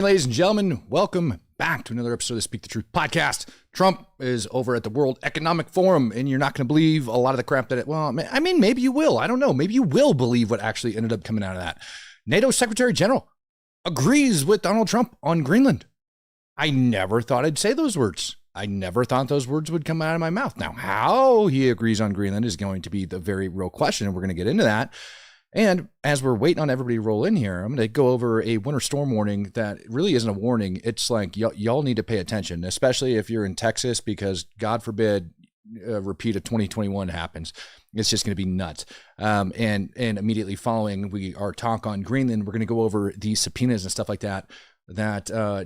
Ladies and gentlemen, welcome back to another episode of the Speak the Truth podcast. Trump is over at the World Economic Forum, and you're not going to believe a lot of the crap that maybe you will. I don't know. Maybe you will believe what actually ended up coming out of that. NATO Secretary General agrees with Donald Trump on Greenland. I never thought I'd say those words. I never thought those words would come out of my mouth. Now, how he agrees on Greenland is going to be the very real question, and we're going to get into that. And as we're waiting on everybody to roll in here, I'm going to go over a winter storm warning that really isn't a warning. It's like y'all need to pay attention, especially if you're in Texas, because God forbid a repeat of 2021 happens. It's just going to be nuts. And immediately following our talk on Greenland, we're going to go over the subpoenas and stuff like that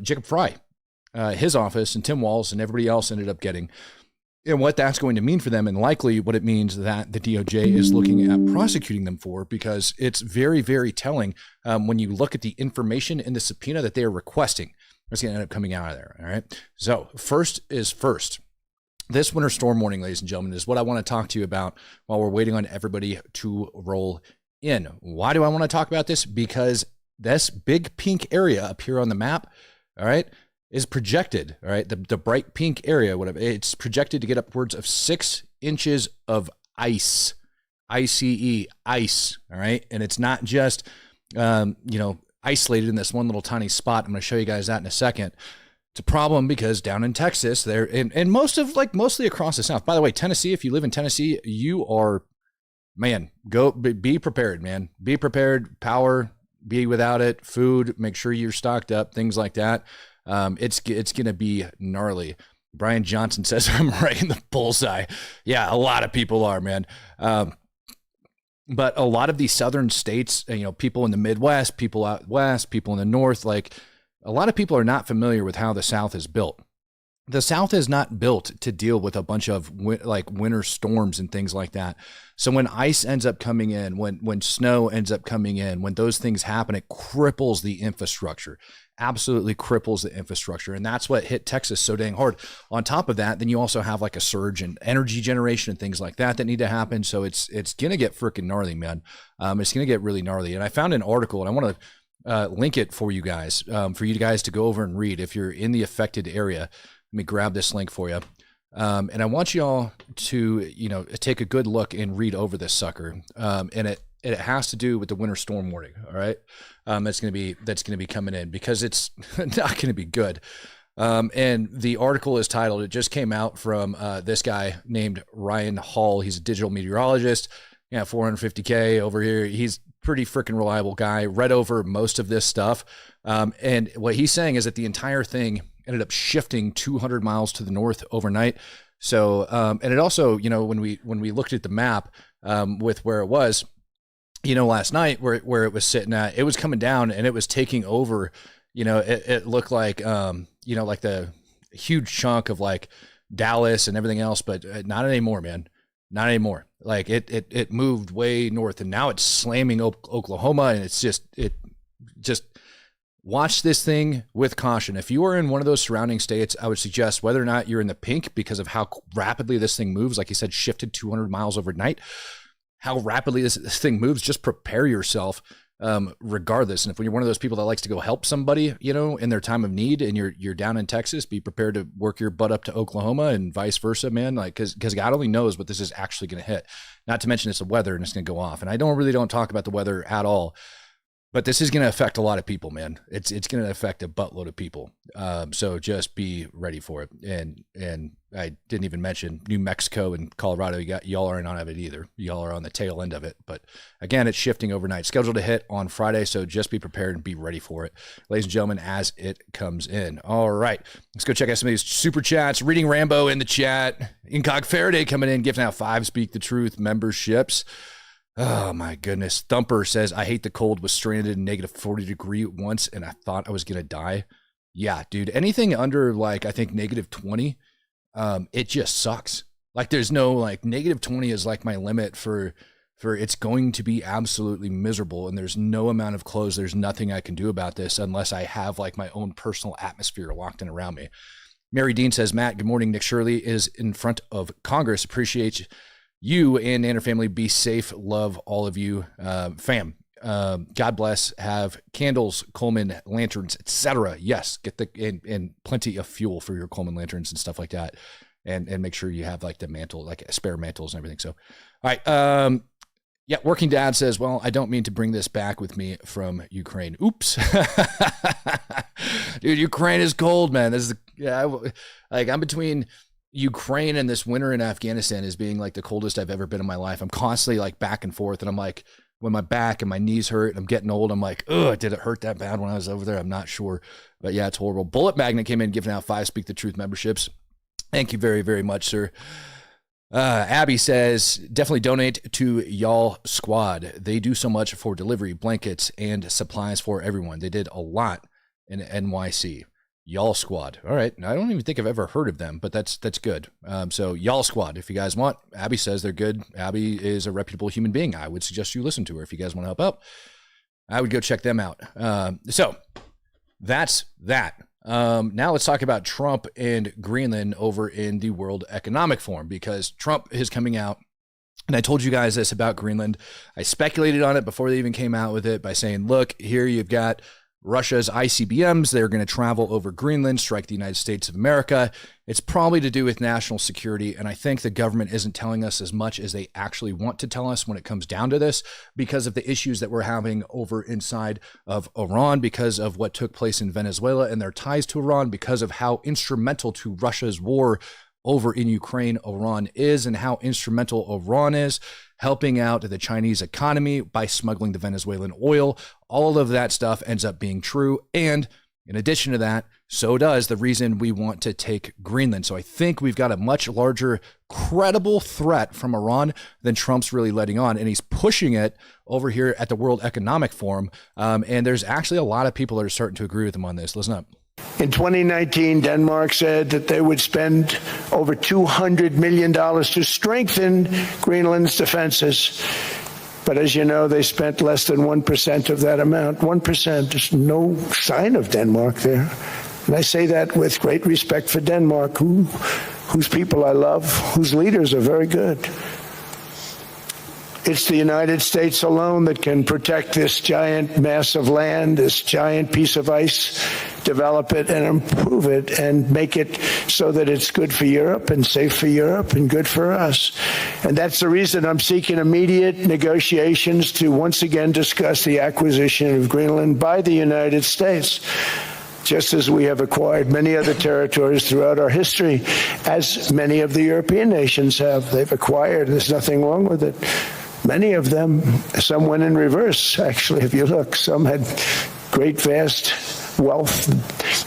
Jacob Frey, his office, and Tim Walz and everybody else ended up getting, and what that's going to mean for them, and likely what it means that the DOJ is looking at prosecuting them for, because it's very, very telling when you look at the information in the subpoena that they are requesting. What's going to end up coming out of there, all right? So first is first. This winter storm warning, ladies and gentlemen, is what I want to talk to you about while we're waiting on everybody to roll in. Why do I want to talk about this? Because this big pink area up here on the map, all right, is projected, all right, the bright pink area, whatever, it's projected to get upwards of 6 inches of ice, ICE, ice, all right? And it's not just, isolated in this one little tiny spot. I'm going to show you guys that in a second. It's a problem because down in Texas, there, and mostly across the South. By the way, Tennessee, if you live in Tennessee, you are, man, be prepared, man. Be prepared, power, be without it, food, make sure you're stocked up, things like that. It's going to be gnarly. Brian Johnson says I'm right in the bullseye. Yeah, a lot of people are, man. But a lot of these southern states, people in the Midwest, people out west, people in the North, like a lot of people are not familiar with how the South is built. The South is not built to deal with a bunch of winter storms and things like that. So when ice ends up coming in, when snow ends up coming in, when those things happen, it cripples the infrastructure, absolutely cripples the infrastructure. And that's what hit Texas so dang hard. On top of that, then you also have like a surge in energy generation and things like that need to happen. So it's going to get freaking gnarly, man. It's going to get really gnarly. And I found an article, and I want to link it for you guys to go over and read if you're in the affected area. Let me grab this link for you. And I want y'all to, take a good look and read over this sucker. And it has to do with the winter storm warning. All right. That's going to be coming in, because it's not going to be good. And the article is titled, it just came out from this guy named Ryan Hall. He's a digital meteorologist. Yeah. 450K over here. He's pretty freaking reliable guy. Read over most of this stuff. And what he's saying is that the entire thing ended up shifting 200 miles to the north overnight. So, and it also, when we looked at the map with where it was, last night where it was sitting at, it was coming down and it was taking over, it looked like, like the huge chunk of like Dallas and everything else, but not anymore, man. Not anymore. Like it moved way north, and now it's slamming Oklahoma, and it's just watch this thing with caution. If you are in one of those surrounding states, I would suggest, whether or not you're in the pink because of how rapidly this thing moves, like you said, shifted 200 miles overnight, how rapidly this thing moves, just prepare yourself regardless. And if you're one of those people that likes to go help somebody, in their time of need, and you're down in Texas, be prepared to work your butt up to Oklahoma and vice versa, man. Like, cause God only knows what this is actually going to hit. Not to mention it's the weather and it's going to go off. And I don't talk about the weather at all, but this is going to affect a lot of people, man. It's going to affect a buttload of people. So just be ready for it. And I didn't even mention New Mexico and Colorado. Y'all aren't on it either. Y'all are on the tail end of it. But again, it's shifting overnight. Scheduled to hit on Friday, so just be prepared and be ready for it, ladies and gentlemen, as it comes in. All right, let's go check out some of these super chats. Reading Rambo in the chat. Incog Faraday coming in, giving out 5 Speak the Truth memberships. Oh my goodness. Thumper says, I hate the cold, was stranded in negative 40 degree once and I thought I was going to die. Yeah, dude, anything under like, I think negative 20, it just sucks. Like there's no like negative 20 is like my limit for it's going to be absolutely miserable. And there's no amount of clothes. There's nothing I can do about this unless I have like my own personal atmosphere locked in around me. Mary Dean says, Matt, good morning. Nick Shirley is in front of Congress. Appreciate you and her family. Be safe. Love all of you, fam. God bless. Have candles, Coleman lanterns, etc. Yes, get and plenty of fuel for your Coleman lanterns and stuff like that, and make sure you have like the mantle, like spare mantles and everything. So, all right. Yeah, Working Dad says, well, I don't mean to bring this back with me from Ukraine. Oops. Dude, Ukraine is cold, man. This is like I'm between Ukraine and this winter in Afghanistan as being like the coldest I've ever been in my life. I'm constantly like back and forth, and I'm like, when my back and my knees hurt and I'm getting old, I'm like, ugh, did it hurt that bad when I was over there? I'm not sure. But yeah, it's horrible. Bullet Magnet came in giving out 5 Speak the Truth memberships. Thank you very, very much, sir. Abby says, definitely donate to Y'all Squad. They do so much for delivery, blankets, and supplies for everyone. They did a lot in NYC. Y'all Squad. All right. Now, I don't even think I've ever heard of them, but that's good. So Y'all Squad, if you guys want. Abby says they're good. Abby is a reputable human being. I would suggest you listen to her if you guys want to help out. I would go check them out. So that's that. Now let's talk about Trump and Greenland over in the World Economic Forum, because Trump is coming out, and I told you guys this about Greenland. I speculated on it before they even came out with it by saying, look, here you've got Russia's ICBMs. They're going to travel over Greenland, strike the United States of America. It's probably to do with national security, and I think the government isn't telling us as much as they actually want to tell us when it comes down to this, because of the issues that we're having over inside of Iran, because of what took place in Venezuela and their ties to Iran, because of how instrumental to Russia's war over in Ukraine Iran is, and how instrumental Iran is helping out the Chinese economy by smuggling the Venezuelan oil. All of that stuff ends up being true. And in addition to that, so does the reason we want to take Greenland. So I think we've got a much larger, credible threat from Iran than Trump's really letting on. And he's pushing it over here at the World Economic Forum. And there's actually a lot of people that are starting to agree with him on this. Listen up. In 2019, Denmark said that they would spend over $200 million to strengthen Greenland's defenses. But as you know, they spent less than 1% of that amount. 1%, there's no sign of Denmark there. And I say that with great respect for Denmark, whose people I love, whose leaders are very good. It's the United States alone that can protect this giant mass of land, this giant piece of ice, develop it and improve it and make it so that it's good for Europe and safe for Europe and good for us. And that's the reason I'm seeking immediate negotiations to once again discuss the acquisition of Greenland by the United States, just as we have acquired many other territories throughout our history, as many of the European nations have. They've acquired, there's nothing wrong with it. Many of them, some went in reverse, actually, if you look. Some had great, vast wealth,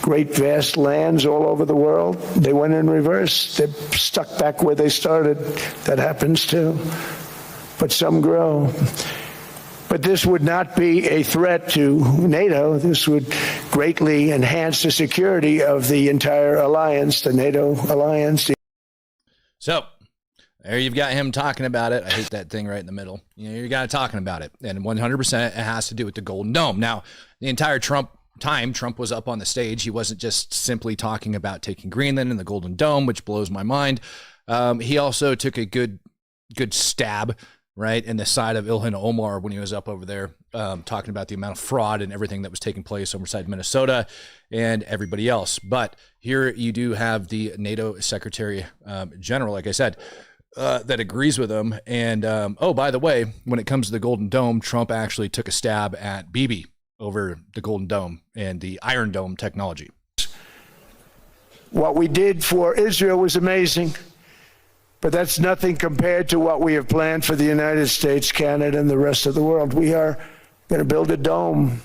great, vast lands all over the world. They went in reverse. They're stuck back where they started. That happens too. But some grow. But this would not be a threat to NATO. This would greatly enhance the security of the entire alliance, the NATO alliance. So there you've got him talking about it. I hate that thing right in the middle. You got talking about it. And 100% it has to do with the Golden Dome. Now, the entire Trump was up on the stage. He wasn't just simply talking about taking Greenland and the Golden Dome, which blows my mind. He also took a good stab right in the side of Ilhan Omar when he was up over there talking about the amount of fraud and everything that was taking place overside Minnesota and everybody else. But here you do have the NATO Secretary General, like I said, that agrees with him. And, oh, by the way, when it comes to the Golden Dome, Trump actually took a stab at Bibi over the Golden Dome and the Iron Dome technology. What we did for Israel was amazing, but that's nothing compared to what we have planned for the United States, Canada, and the rest of the world. We are going to build a dome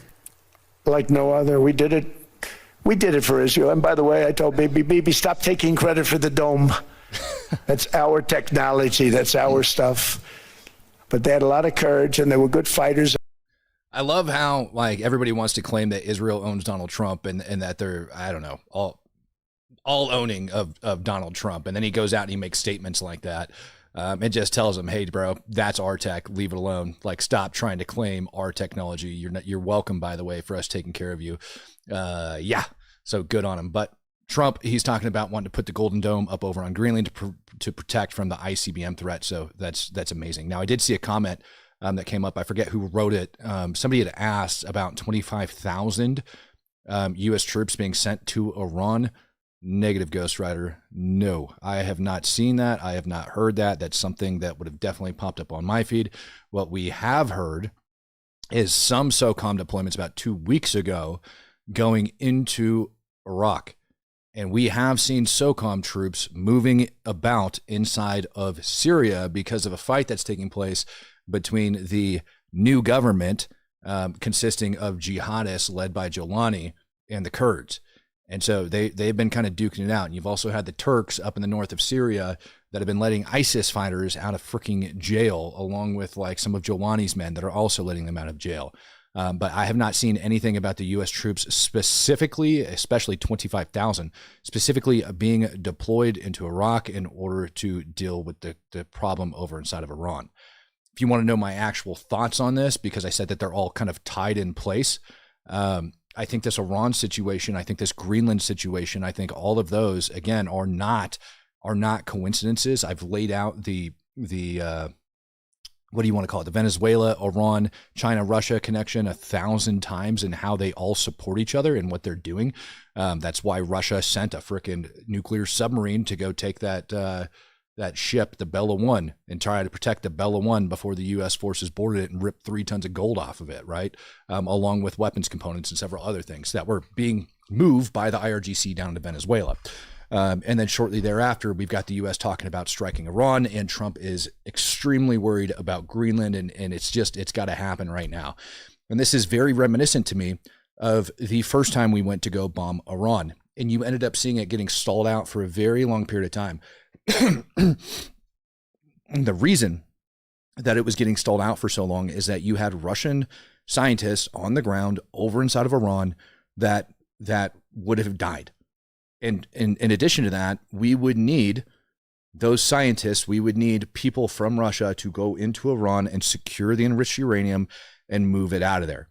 like no other. We did it for Israel. And by the way, I told Bibi, stop taking credit for the dome. That's our technology. That's our stuff. But they had a lot of courage, and they were good fighters. I love how like everybody wants to claim that Israel owns Donald Trump and that they're, I don't know, all owning of Donald Trump. And then he goes out and he makes statements like that. It just tells them, hey, bro, that's our tech. Leave it alone. Like, stop trying to claim our technology. You're welcome, by the way, for us taking care of you. Yeah. So good on him. But Trump, he's talking about wanting to put the Golden Dome up over on Greenland to protect from the ICBM threat. So that's amazing. Now, I did see a comment that came up. I forget who wrote it. Somebody had asked about 25,000 U.S. troops being sent to Iran. Negative, Ghost Rider. No, I have not seen that. I have not heard that. That's something that would have definitely popped up on my feed. What we have heard is some SOCOM deployments about 2 weeks ago going into Iraq. And we have seen SOCOM troops moving about inside of Syria because of a fight that's taking place between the new government consisting of jihadists led by Jolani and the Kurds. And so they've been kind of duking it out. And you've also had the Turks up in the north of Syria that have been letting ISIS fighters out of freaking jail, along with like some of Jolani's men that are also letting them out of jail. But I have not seen anything about the U.S. troops specifically, especially 25,000, specifically being deployed into Iraq in order to deal with the problem over inside of Iran. If you want to know my actual thoughts on this, because I said that they're all kind of tied in place, I think this Iran situation, I think this Greenland situation, I think all of those, again, are not coincidences. I've laid out the what do you want to call it? The Venezuela, Iran, China, Russia connection 1,000 times and how they all support each other and what they're doing. That's why Russia sent a frickin' nuclear submarine to go take that ship, the Bella One, and try to protect the Bella One before the U.S. forces boarded it and ripped 3 tons of gold off of it, right? Along with weapons components and several other things that were being moved by the IRGC down to Venezuela. And then shortly thereafter, we've got the U.S. talking about striking Iran, and Trump is extremely worried about Greenland, and it's got to happen right now. And this is very reminiscent to me of the first time we went to go bomb Iran, and you ended up seeing it getting stalled out for a very long period of time. The reason that it was getting stalled out for so long is that you had Russian scientists on the ground over inside of Iran that would have died. And in addition to that, we would need those scientists, we would need people from Russia to go into Iran and secure the enriched uranium and move it out of there.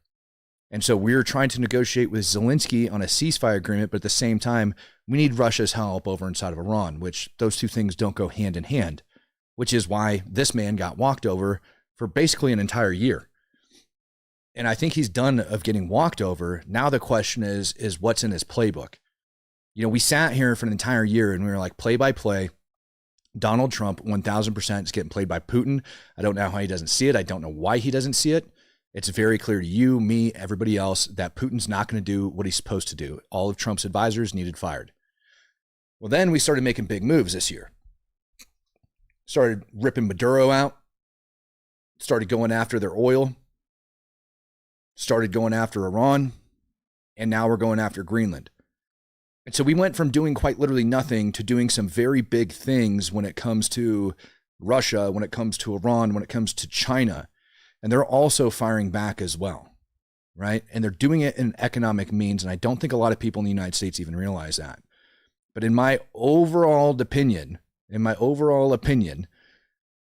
And so we're trying to negotiate with Zelensky on a ceasefire agreement, but at the same time, we need Russia's help over inside of Iran, which those two things don't go hand in hand, which is why this man got walked over for basically an entire year. And I think he's done of getting walked over. Now the question is what's in his playbook? You know, we sat here for an entire year and we were like, play by play, Donald Trump 1000% is getting played by Putin. I don't know how he doesn't see it. I don't know why he doesn't see it. It's very clear to you, me, everybody else, that Putin's not going to do what he's supposed to do. All of Trump's advisors needed fired. Well, then we started making big moves this year. Started ripping Maduro out. Started going after their oil. Started going after Iran. And now we're going after Greenland. And so we went from doing quite literally nothing to doing some very big things when it comes to Russia, when it comes to Iran, when it comes to China. And they're also firing back as well, right? And they're doing it in economic means. And I don't think a lot of people in the United States even realize that. But in my overall opinion,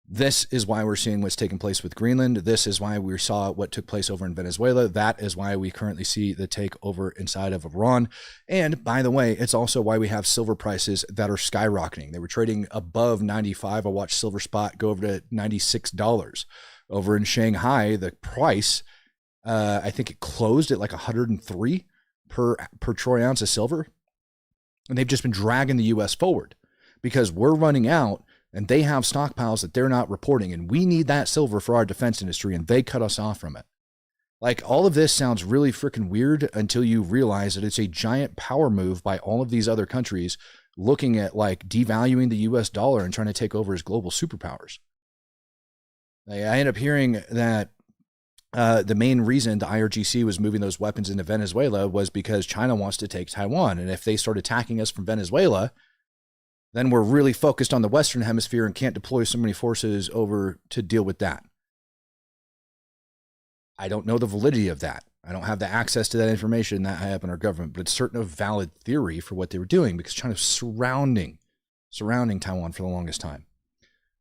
this is why we're seeing what's taking place with Greenland. This is why we saw what took place over in Venezuela. That is why we currently see the takeover inside of Iran. And by the way, it's also why we have silver prices that are skyrocketing. They were trading above 95. I watched silver spot go over to $96. Over in Shanghai, the price, I think it closed at like 103 per troy ounce of silver. And they've just been dragging the U.S. forward because we're running out and they have stockpiles that they're not reporting. And we need that silver for our defense industry, and they cut us off from it. Like, all of this sounds really freaking weird until you realize that it's a giant power move by all of these other countries looking at like devaluing the U.S. dollar and trying to take over as global superpowers. I end up hearing that the main reason the IRGC was moving those weapons into Venezuela was because China wants to take Taiwan. And if they start attacking us from Venezuela, then we're really focused on the Western Hemisphere and can't deploy so many forces over to deal with that. I don't know the validity of that. I don't have the access to that information that high up in our government, but it's certainly a valid theory for what they were doing because China was surrounding Taiwan for the longest time.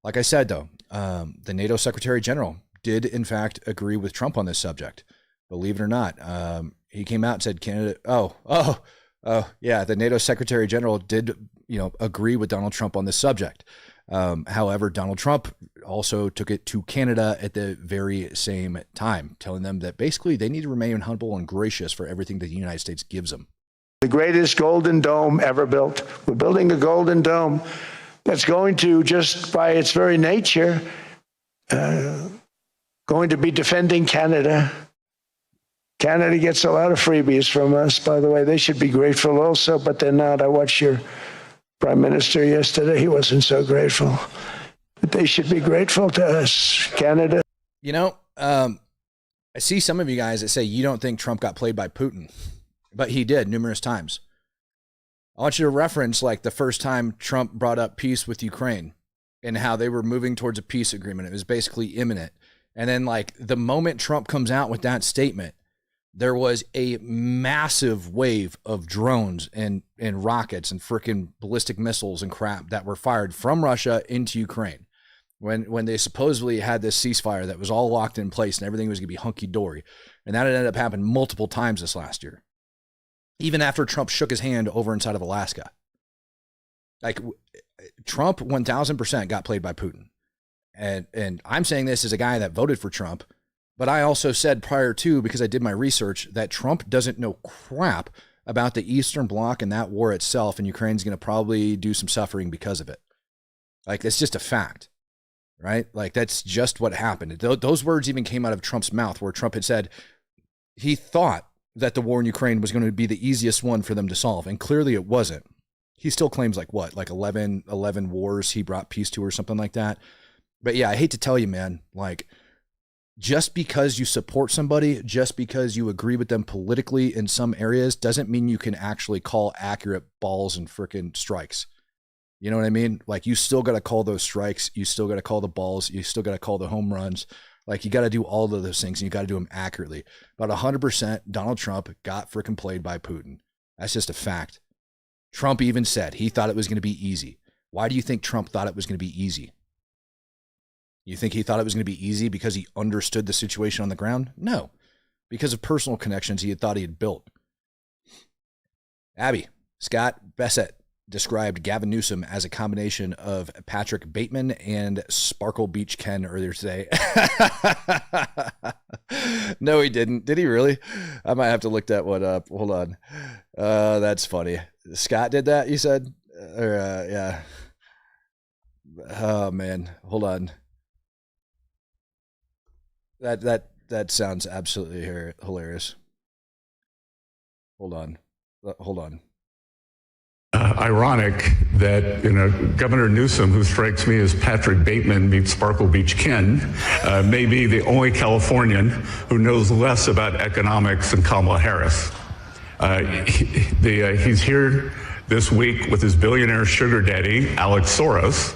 Like I said, though, the NATO Secretary General did, in fact, agree with Trump on this subject. Believe it or not, he came out and said Canada. Yeah, the NATO Secretary General did, agree with Donald Trump on this subject. However, Donald Trump also took it to Canada at the very same time, telling them that basically they need to remain humble and gracious for everything that the United States gives them. The greatest golden dome ever built. We're building a golden dome that's going to, just by its very nature, going to be defending Canada. Canada gets a lot of freebies from us, by the way. They should be grateful also, but they're not. I watched your Prime Minister yesterday. He wasn't so grateful. But they should be grateful to us, Canada. You know, I see some of you guys that say you don't think Trump got played by Putin, but he did numerous times. I want you to reference like the first time Trump brought up peace with Ukraine and how they were moving towards a peace agreement. It was basically imminent. And then like the moment Trump comes out with that statement, there was a massive wave of drones and rockets and freaking ballistic missiles and crap that were fired from Russia into Ukraine when they supposedly had this ceasefire that was all locked in place and everything was going to be hunky-dory. And that ended up happening multiple times this last year, even after Trump shook his hand over inside of Alaska. Like Trump 1000% got played by Putin. And I'm saying this as a guy that voted for Trump. But I also said prior to, because I did my research, that Trump doesn't know crap about the Eastern Bloc and that war itself, and Ukraine's going to probably do some suffering because of it. Like, that's just a fact, right? Like, that's just what happened. Those words even came out of Trump's mouth, where Trump had said he thought that the war in Ukraine was going to be the easiest one for them to solve, and clearly it wasn't. He still claims, like, what, like 11 wars he brought peace to or something like that. But yeah, I hate to tell you, man, like, just because you support somebody, just because you agree with them politically in some areas, doesn't mean you can actually call accurate balls and freaking strikes. You know what I mean? Like, you still got to call those strikes. You still got to call the balls. You still got to call the home runs. Like, you got to do all of those things, and you got to do them accurately. About 100%, Donald Trump got freaking played by Putin. That's just a fact. Trump even said he thought it was going to be easy. Why do you think Trump thought it was going to be easy? You think he thought it was going to be easy because he understood the situation on the ground? No, because of personal connections he had thought he had built. Abby, Scott Bessett described Gavin Newsom as a combination of Patrick Bateman and Sparkle Beach Ken earlier today. No, he didn't. Did he really? I might have to look that one up. Hold on. That's funny. Scott did that, you said? Yeah. Oh, man. Hold on. That sounds absolutely hilarious. Hold on. Ironic that Governor Newsom, who strikes me as Patrick Bateman meets Sparkle Beach Ken, may be the only Californian who knows less about economics than Kamala Harris. He's here this week with his billionaire sugar daddy, Alex Soros,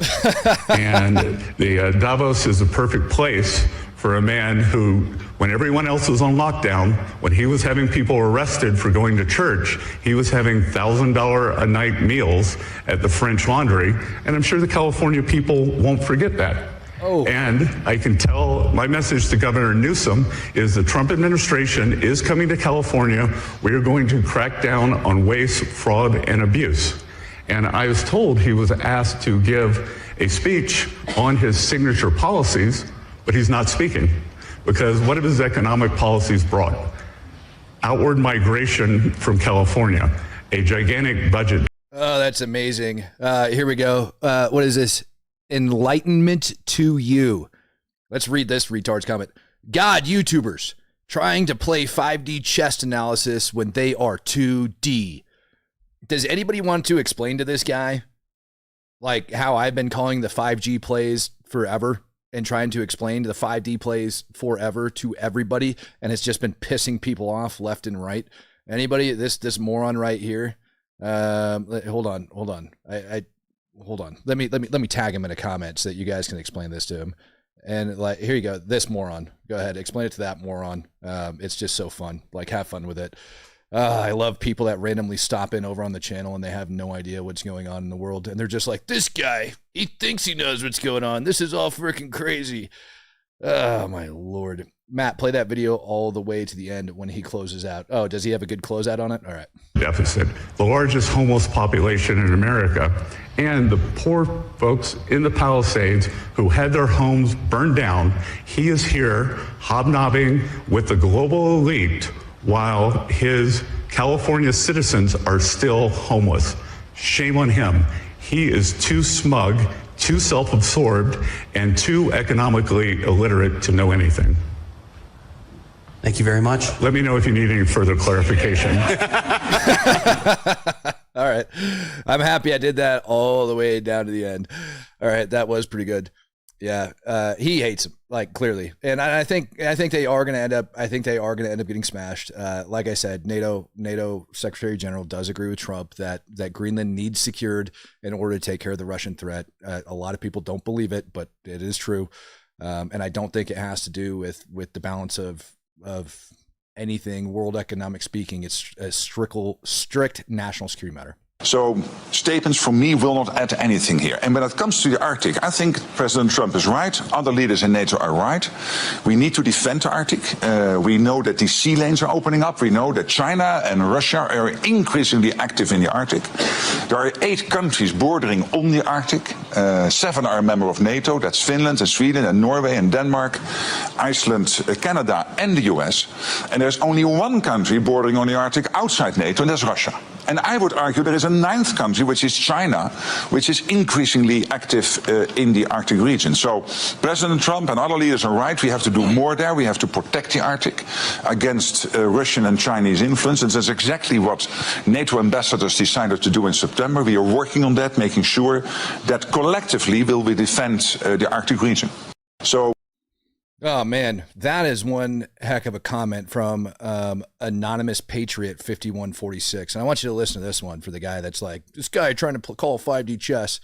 and the Davos is a perfect place for a man who, when everyone else was on lockdown, when he was having people arrested for going to church, he was having $1,000 a night meals at the French Laundry, and I'm sure the California people won't forget that. Oh. And I can tell my message to Governor Newsom is the Trump administration is coming to California. We are going to crack down on waste, fraud, and abuse. And I was told he was asked to give a speech on his signature policies, but he's not speaking because what have his economic policies brought? Outward migration from California, a gigantic budget. Oh, that's amazing. Here we go. What is this? Enlightenment to you. Let's read this retard's comment. God, YouTubers trying to play 5D chess analysis when they are 2D. Does anybody want to explain to this guy like how I've been calling the 5G plays forever and trying to explain the 5D plays forever to everybody, and it's just been pissing people off left and right? Anybody? This moron right here. Hold on. Hold on. Let me tag him in the comments so that you guys can explain this to him. And like, here you go. This moron. Go ahead. Explain it to that moron. It's just so fun. Like, have fun with it. I love people that randomly stop in over on the channel and they have no idea what's going on in the world. And they're just like, this guy, he thinks he knows what's going on. This is all freaking crazy. Oh, my Lord. Matt, play that video all the way to the end when he closes out. Oh, does he have a good closeout on it? All right. Deficit, the largest homeless population in America, and the poor folks in the Palisades who had their homes burned down. He is here hobnobbing with the global elite while his California citizens are still homeless. Shame on him. He is too smug, too self-absorbed, and too economically illiterate to know anything. Thank you very much. Let me know if you need any further clarification. All right. I'm happy I did that all the way down to the end. All right. That was pretty good. Yeah. He hates him, like, clearly. And I think they are going to end up, getting smashed. Like I said, NATO Secretary General does agree with Trump that Greenland needs secured in order to take care of the Russian threat. A lot of people don't believe it, but it is true. And I don't think it has to do with the balance of anything world economic speaking. It's a strict national security matter. So statements from me will not add anything here. And when it comes to the Arctic, I think President Trump is right. Other leaders in NATO are right. We need to defend the Arctic. We know that these sea lanes are opening up. We know that China and Russia are increasingly active in the Arctic. There are 8 countries bordering on the Arctic. 7 are a member of NATO. That's Finland and Sweden and Norway and Denmark, Iceland, Canada and the US. And there's only 1 country bordering on the Arctic outside NATO, and that's Russia. And I would argue there is a 9th country, which is China, which is increasingly active in the Arctic region. So President Trump and other leaders are right. We have to do more there. We have to protect the Arctic against Russian and Chinese influence. And that's exactly what NATO ambassadors decided to do in September. We are working on that, making sure that collectively will we defend the Arctic region. So. Oh man, that is one heck of a comment from Anonymous Patriot 5146. And I want you to listen to this one for the guy that's like, this guy trying to call 5D chess.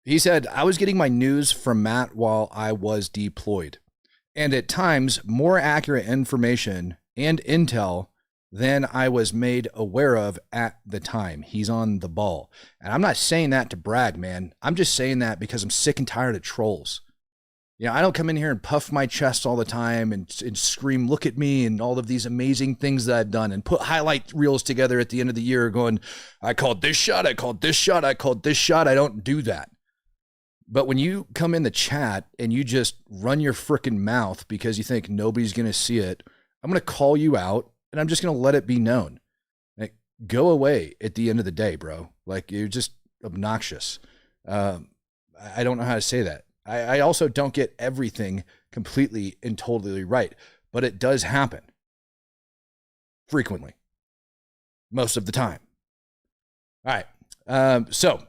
He said, I was getting my news from Matt while I was deployed, and at times more accurate information and intel than I was made aware of at the time. He's on the ball. And I'm not saying that to brag, man. I'm just saying that because I'm sick and tired of trolls. You know, I don't come in here and puff my chest all the time and scream, look at me and all of these amazing things that I've done, and put highlight reels together at the end of the year going, I called this shot, I called this shot, I called this shot. I don't do that. But when you come in the chat and you just run your freaking mouth because you think nobody's going to see it, I'm going to call you out and I'm just going to let it be known. Like, go away at the end of the day, bro. Like, you're just obnoxious. I don't know how to say that. I also don't get everything completely and totally right, but it does happen frequently, most of the time. All right. So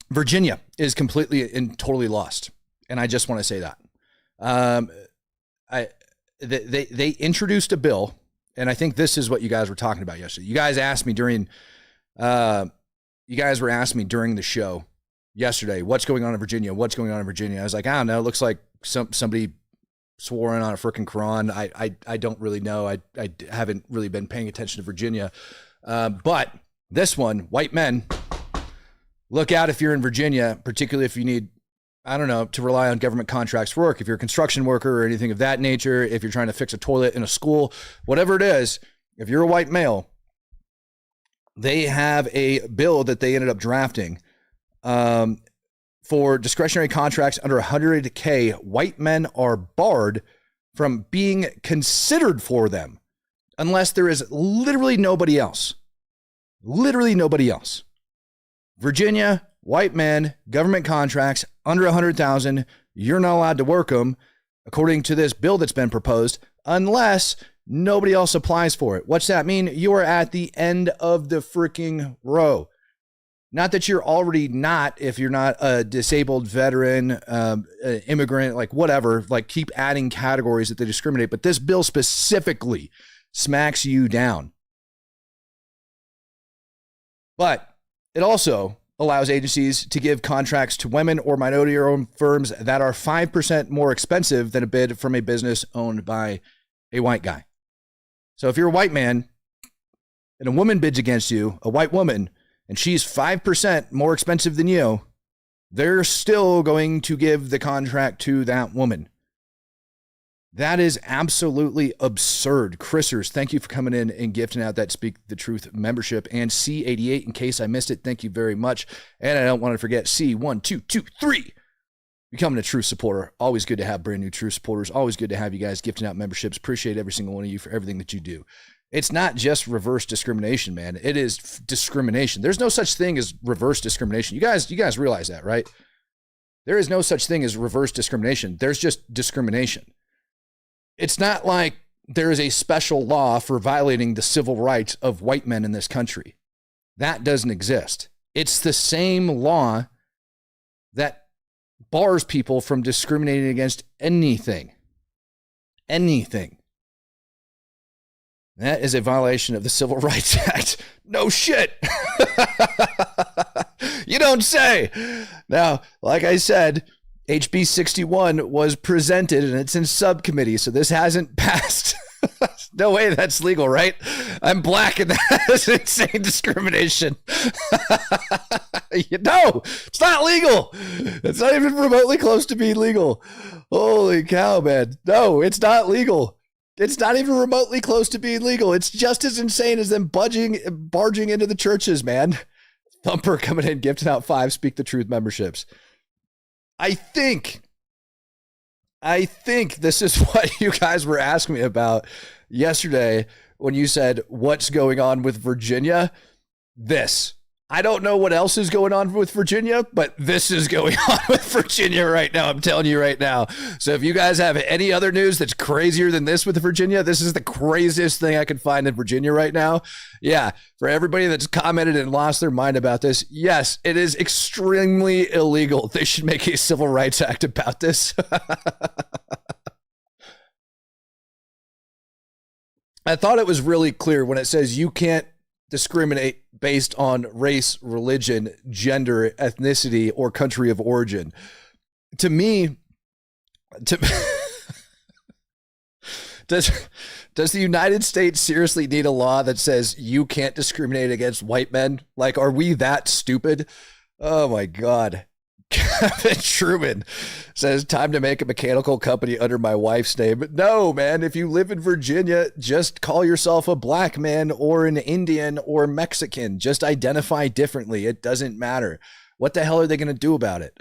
Virginia is completely and totally lost. And I just want to say that. They introduced a bill, and I think this is what you guys were talking about yesterday. You guys asked me during the show yesterday, what's going on in Virginia? What's going on in Virginia? I was like, I don't know. It looks like somebody swore in on a freaking Quran. I don't really know. I haven't really been paying attention to Virginia. But this one, white men, look out if you're in Virginia, particularly if you need, I don't know, to rely on government contracts for work. If you're a construction worker or anything of that nature, if you're trying to fix a toilet in a school, whatever it is, if you're a white male, they have a bill that they ended up drafting for discretionary contracts under $100K. White men are barred from being considered for them unless there is literally nobody else. Literally nobody else. Virginia, white men, government contracts under 100,000. You're not allowed to work them according to this bill that's been proposed unless nobody else applies for it. What's that mean? You're at the end of the freaking row. Not that you're already not, if you're not a disabled veteran, immigrant, like whatever, like keep adding categories that they discriminate. But this bill specifically smacks you down. But it also allows agencies to give contracts to women or minority-owned firms that are 5% more expensive than a bid from a business owned by a white guy. So if you're a white man and a woman bids against you, a white woman, and she's 5% more expensive than you, they're still going to give the contract to that woman. That is absolutely absurd. Chrisers, thank you for coming in and gifting out that Speak the Truth membership. And C88, in case I missed it, thank you very much. And I don't want to forget C1223, becoming a true supporter. Always good to have brand new true supporters. Always good to have you guys gifting out memberships. Appreciate every single one of you for everything that you do. It's not just reverse discrimination, man. It is discrimination. There's no such thing as reverse discrimination. You guys realize that, right? There is no such thing as reverse discrimination. There's just discrimination. It's not like there is a special law for violating the civil rights of white men in this country. That doesn't exist. It's the same law that bars people from discriminating against anything. Anything. That is a violation of the Civil Rights Act. No shit. You don't say. Now, like I said, HB 61 was presented and it's in subcommittee, so this hasn't passed. No way that's legal, right? I'm black and that's insane discrimination. No, it's not legal. It's not even remotely close to being legal. Holy cow, man. No, it's not legal. It's not even remotely close to being legal. It's just as insane as them barging into the churches, man. Thumper coming in, gifting out 5 Speak the Truth memberships. I think this is what you guys were asking me about yesterday when you said, what's going on with Virginia? This. I don't know what else is going on with Virginia, but this is going on with Virginia right now. I'm telling you right now. So if you guys have any other news that's crazier than this with Virginia, this is the craziest thing I could find in Virginia right now. Yeah, for everybody that's commented and lost their mind about this, yes, it is extremely illegal. They should make a civil rights act about this. I thought it was really clear when it says you can't discriminate based on race, religion, gender, ethnicity, or country of origin. To me, does the United States seriously need a law that says you can't discriminate against white men? Like, are we that stupid? Oh my God. Kevin Truman says, time to make a mechanical company under my wife's name. No, man, if you live in Virginia, just call yourself a black man or an Indian or Mexican. Just identify differently. It doesn't matter. What the hell are they going to do about it?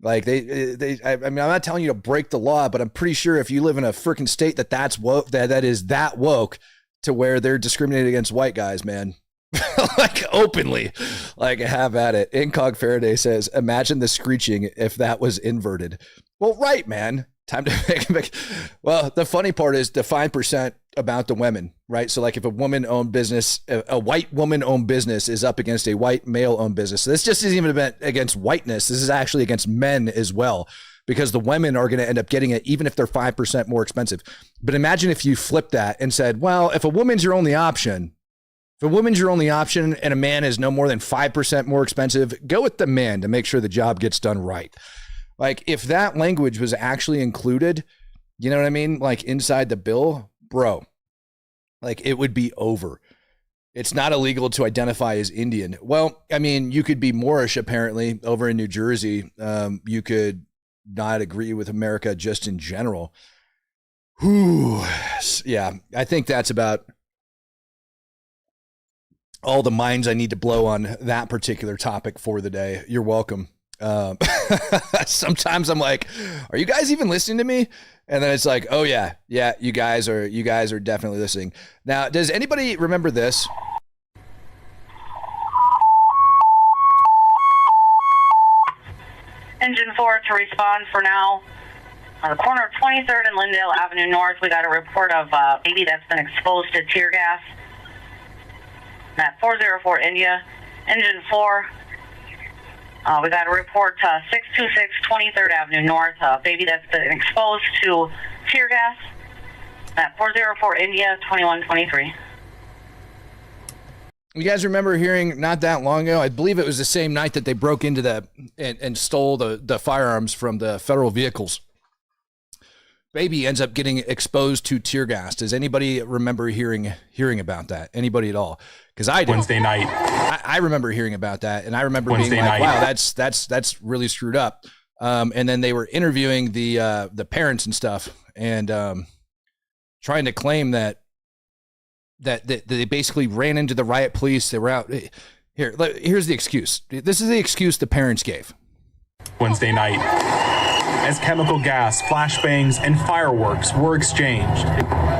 Like I mean, I'm not telling you to break the law, but I'm pretty sure if you live in a freaking state that's woke, that is that woke to where they're discriminating against white guys, man. Like openly, like have at it. Incog Faraday says, imagine the screeching if that was inverted. Well, right, man. Time to make. Well, the funny part is the 5% about the women, right? So like if a woman-owned business, a white woman-owned business is up against a white male-owned business. So this just isn't even against whiteness. This is actually against men as well, because the women are going to end up getting it even if they're 5% more expensive. But imagine if you flip that and said, well, if a woman's your only option, and a man is no more than 5% more expensive, go with the man to make sure the job gets done right. Like if that language was actually included, you know what I mean? Like inside the bill, bro, like it would be over. It's not illegal to identify as Indian. Well, I mean, you could be Moorish apparently over in New Jersey. You could not agree with America just in general. Whew. Yeah, I think that's about all the minds I need to blow on that particular topic for the day. You're welcome. Sometimes I'm like, are you guys even listening to me? And then it's like, oh yeah, you guys are definitely listening. Now, does anybody remember this? Engine 4 to respond for now. On the corner of 23rd and Lindale Avenue North, we got a report of a baby that's been exposed to tear gas. At 404 India, Engine 4. We got a report 626 23rd Avenue North, a baby that's been exposed to tear gas. At 404 India, 2123. You guys remember hearing not that long ago, I believe it was the same night that they broke into and stole the firearms from the federal vehicles. Baby ends up getting exposed to tear gas. Does anybody remember hearing about that? Anybody at all? Because I did. Wednesday night. I remember hearing about that, and I remember being like, "Wow, that's really screwed up." And then they were interviewing the parents and stuff, and trying to claim that they basically ran into the riot police. They were out. Here's the excuse. This is the excuse the parents gave. Wednesday night, as chemical gas, flashbangs, and fireworks were exchanged.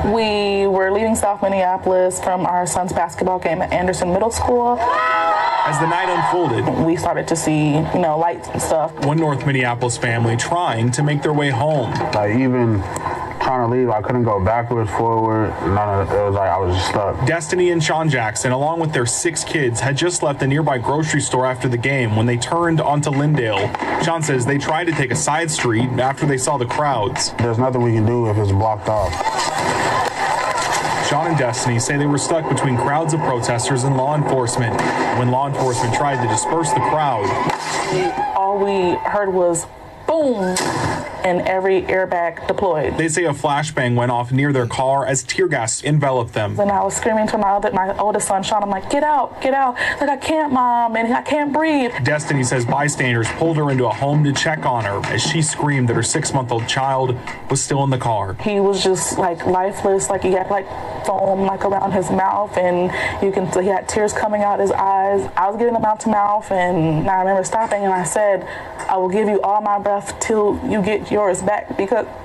We were leaving South Minneapolis from our son's basketball game at Anderson Middle School. As the night unfolded, we started to see, lights and stuff. One North Minneapolis family trying to make their way home. Like, even trying to leave, I couldn't go backwards, forward. None of it. It was like I was just stuck. Destiny and Sean Jackson, along with their 6 kids, had just left a nearby grocery store after the game when they turned onto Lyndale. Sean says they tried to take a side street after they saw the crowds. There's nothing we can do if it's blocked off. Sean and Destiny say they were stuck between crowds of protesters and law enforcement. When law enforcement tried to disperse the crowd, all we heard was boom, and every airbag deployed. They say a flashbang went off near their car as tear gas enveloped them. And I was screaming to my oldest son, Sean, I'm like, get out, get out. Like, I can't, Mom, and I can't breathe. Destiny says bystanders pulled her into a home to check on her as she screamed that her 6-month-old child was still in the car. He was just like lifeless, like he had like foam like around his mouth, and he had tears coming out his eyes. I was getting them out to mouth, and I remember stopping and I said, I will give you all my breath till you get yours back, because nobody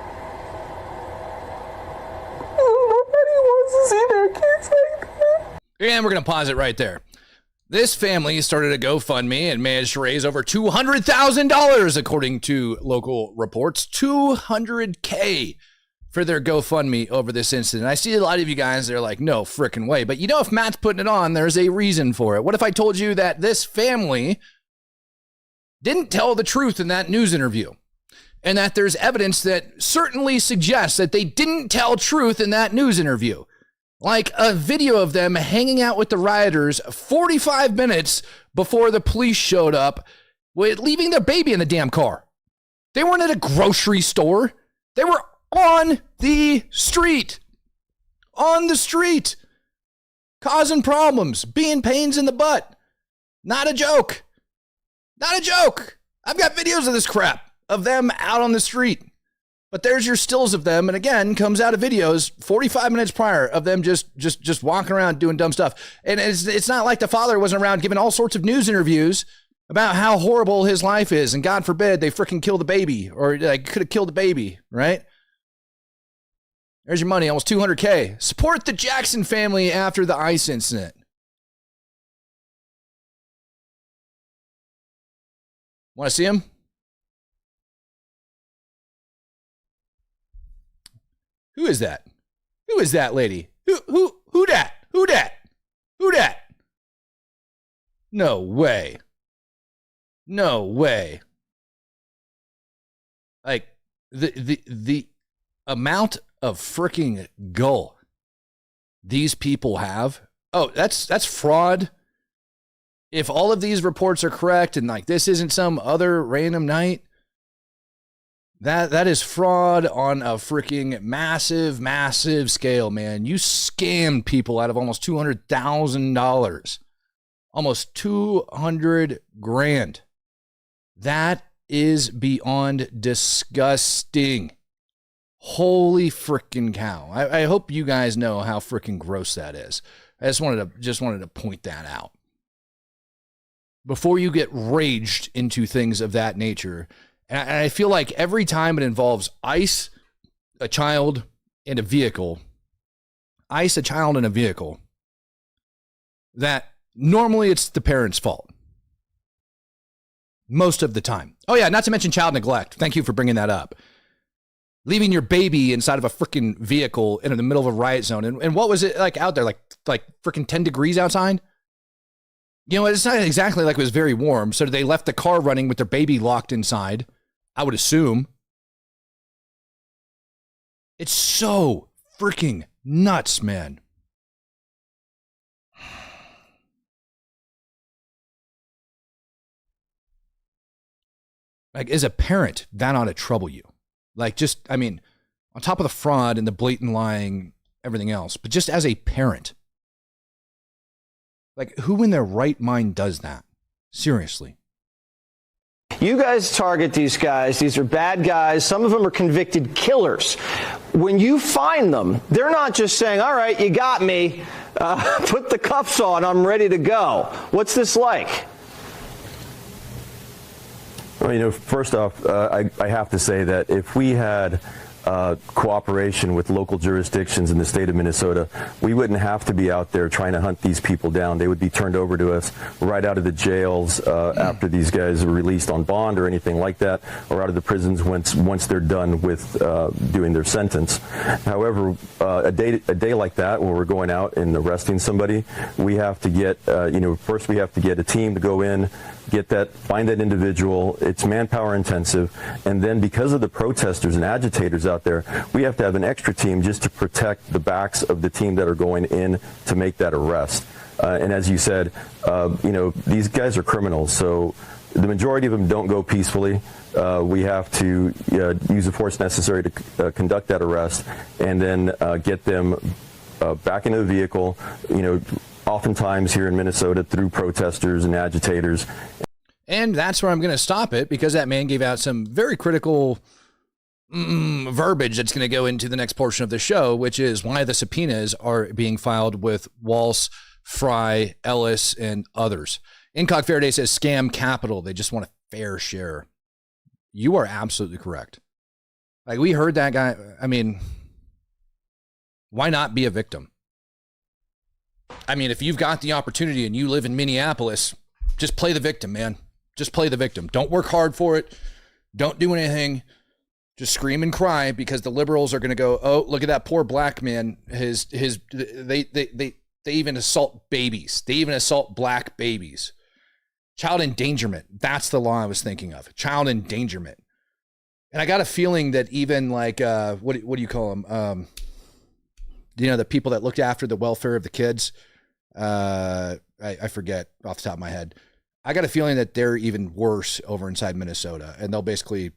wants to see their kids like that. And we're going to pause it right there. This family started a GoFundMe and managed to raise over $200,000, according to local reports. $200K for their GoFundMe over this incident. I see a lot of you guys, they're like, no frickin' way. But if Matt's putting it on, there's a reason for it. What if I told you that this family didn't tell the truth in that news interview, and that there's evidence that certainly suggests that they didn't tell truth in that news interview? Like a video of them hanging out with the rioters 45 minutes before the police showed up, leaving their baby in the damn car. They weren't at a grocery store. They were on the street. On the street. Causing problems. Being pains in the butt. Not a joke. Not a joke. I've got videos of this crap, of them out on the street. But there's your stills of them, and again, comes out of videos 45 minutes prior of them just walking around doing dumb stuff. And it's not like the father wasn't around giving all sorts of news interviews about how horrible his life is, and God forbid they freaking kill the baby, or like could have killed the baby, right? There's your money, almost $200K. Support the Jackson family after the ICE incident. Want to see him? Who is that? Who is that lady? Who dat? Who dat? Who dat? No way. No way. Like the amount of freaking gull these people have. Oh, that's fraud. If all of these reports are correct and like this isn't some other random night, that is fraud on a freaking massive scale, man. You scammed people out of almost $200,000. Almost $200,000. That is beyond disgusting. Holy freaking cow. I hope you guys know how freaking gross that is. I just wanted to point that out. Before you get raged into things of that nature. And I feel like every time it involves ICE, a child, and a vehicle, that normally it's the parent's fault. Most of the time. Oh yeah, not to mention child neglect. Thank you for bringing that up. Leaving your baby inside of a freaking vehicle in the middle of a riot zone. And what was it like out there? Like freaking 10 degrees outside? It's not exactly like it was very warm. So they left the car running with their baby locked inside, I would assume. It's so freaking nuts, man. Like, as a parent, that ought to trouble you. Like, on top of the fraud and the blatant lying, everything else, but just as a parent. Like, who in their right mind does that? Seriously. You guys target these guys. These are bad guys. Some of them are convicted killers. When you find them, they're not just saying, all right, you got me. Put the cuffs on. I'm ready to go. What's this like? Well, first off, I have to say that if we had cooperation with local jurisdictions in the state of Minnesota, we wouldn't have to be out there trying to hunt these people down. They would be turned over to us right out of the jails after these guys are released on bond or anything like that, or out of the prisons once they're done with doing their sentence. However, a day like that, where we're going out and arresting somebody, we have to get, first we have to get a team to go in, find that individual. It's manpower intensive. And then because of the protesters and agitators out there, we have to have an extra team just to protect the backs of the team that are going in to make that arrest. And as you said, these guys are criminals. So the majority of them don't go peacefully. We have to use the force necessary to conduct that arrest and then get them back into the vehicle, oftentimes here in Minnesota through protesters and agitators. And that's where I'm going to stop it, because that man gave out some very critical verbiage that's going to go into the next portion of the show, which is why the subpoenas are being filed with Walz, Frey, Ellis, and others. Incock Faraday says scam capital. They just want a fair share. You are absolutely correct. Like, we heard that guy. I mean, why not be a victim? I mean, if you've got the opportunity and you live in Minneapolis, just play the victim, man. Just play the victim. Don't work hard for it. Don't do anything. Just scream and cry, because the liberals are going to go, oh, look at that poor black man. They even assault babies. They even assault black babies. Child endangerment. That's the law I was thinking of. Child endangerment. And I got a feeling that even like, what do you call them? The people that looked after the welfare of the kids. I forget off the top of my head. I got a feeling that they're even worse over inside Minnesota, and they'll basically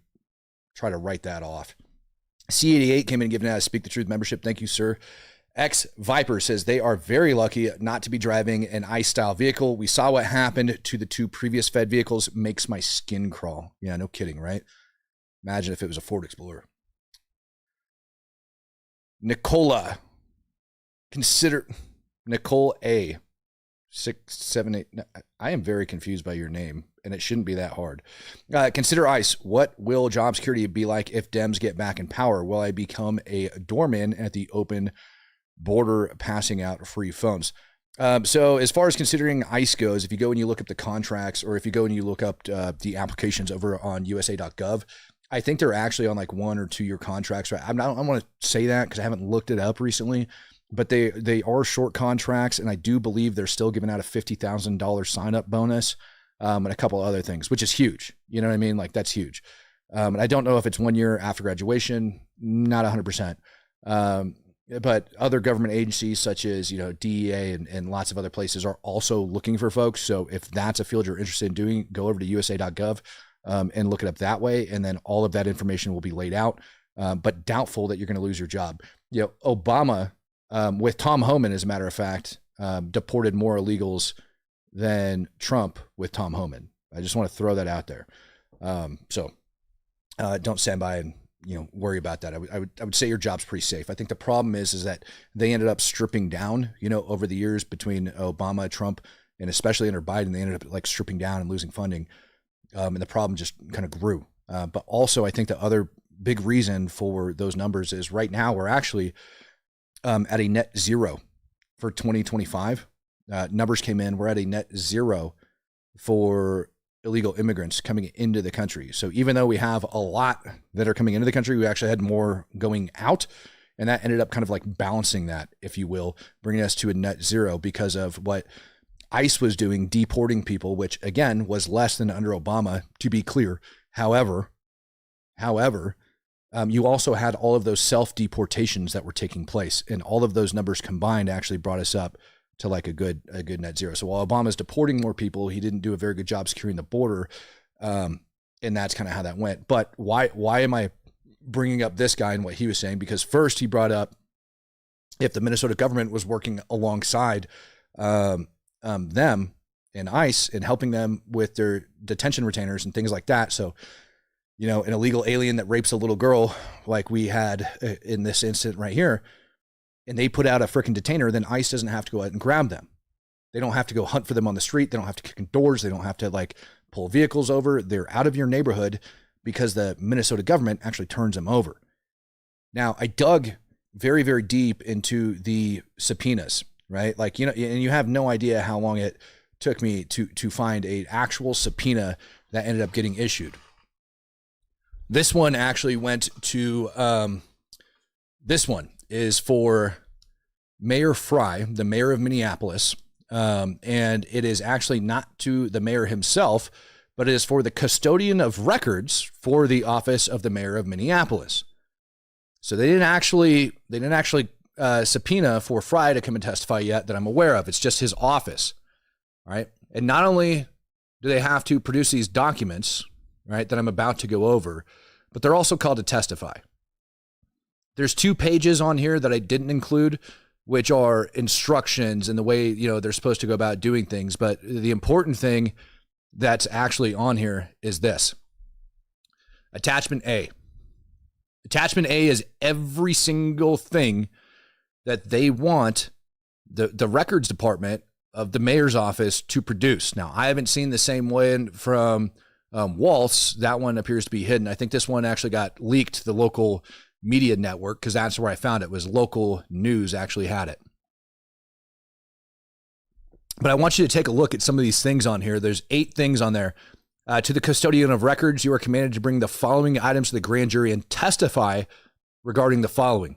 try to write that off. C88 came in and given out a Speak the Truth membership. Thank you, sir. X Viper says they are very lucky not to be driving an ICE-style vehicle. We saw what happened to the two previous Fed vehicles. Makes my skin crawl. Yeah, no kidding, right? Imagine if it was a Ford Explorer. Nicola. Consider Nicole A. 678. I am very confused by your name, and it shouldn't be that hard. Consider ICE. What will job security be like if Dems get back in power? Will I become a doorman at the open border, passing out free phones? So as far as considering ICE goes, if you go and you look up the contracts, or if you go and you look up the applications over on USA.gov, I think they're actually on like 1 or 2 year contracts. Right? I don't want to say that because I haven't looked it up recently. But they are short contracts, and I do believe they're still giving out a $50,000 sign-up bonus and a couple other things, which is huge. You know what I mean? Like, that's huge. And I don't know if it's 1 year after graduation, not 100%. But other government agencies such as, DEA and lots of other places are also looking for folks. So if that's a field you're interested in doing, go over to USA.gov and look it up that way, and then all of that information will be laid out. But doubtful that you're going to lose your job. Obama... with Tom Homan, as a matter of fact, deported more illegals than Trump with Tom Homan. I just want to throw that out there. So don't stand by and worry about that. I would say your job's pretty safe. I think the problem is that they ended up stripping down, over the years between Obama, Trump, and especially under Biden, they ended up like stripping down and losing funding. And the problem just kind of grew. But also, I think the other big reason for those numbers is right now we're actually at a net zero for 2025. Numbers came in. We're at a net zero for illegal immigrants coming into the country. So even though we have a lot that are coming into the country, we actually had more going out. And that ended up kind of like balancing that, if you will, bringing us to a net zero because of what ICE was doing, deporting people, which again was less than under Obama, to be clear. However, you also had all of those self-deportations that were taking place, and all of those numbers combined actually brought us up to like a good net zero. So while Obama's deporting more people, he didn't do a very good job securing the border, and that's kind of how that went. But why am I bringing up this guy and what he was saying? Because first he brought up if the Minnesota government was working alongside them, and ICE and helping them with their detention retainers and things like that. So, you know, an illegal alien that rapes a little girl like we had in this incident right here, and they put out a freaking detainer, then ICE doesn't have to go out and grab them. They don't have to go hunt for them on the street. They don't have to kick in doors. They don't have to like pull vehicles over. They're out of your neighborhood because the Minnesota government actually turns them over. Now, I dug very, very deep into the subpoenas, right? Like, you know, and you have no idea how long it took me to find an actual subpoena that ended up getting issued. This one actually went to, this one is for Mayor Frey, the mayor of Minneapolis. And it is actually not to the mayor himself, but it is for the custodian of records for the office of the mayor of Minneapolis. So they didn't actually subpoena for Frey to come and testify yet that I'm aware of. It's just his office, right? And not only do they have to produce these documents, right, that I'm about to go over, but they're also called to testify. There's 2 pages on here that I didn't include, which are instructions and the way, you know, they're supposed to go about doing things. But the important thing that's actually on here is this. Attachment A. Attachment A is every single thing that they want the records department of the mayor's office to produce. Now, I haven't seen the same one from Walz. That one appears to be hidden. I think this one actually got leaked to the local media network because that's where I found it, was local news actually had it. But I want you to take a look at some of these things on here. There's 8 things on there. To the custodian of records, you are commanded to bring the following items to the grand jury and testify regarding the following.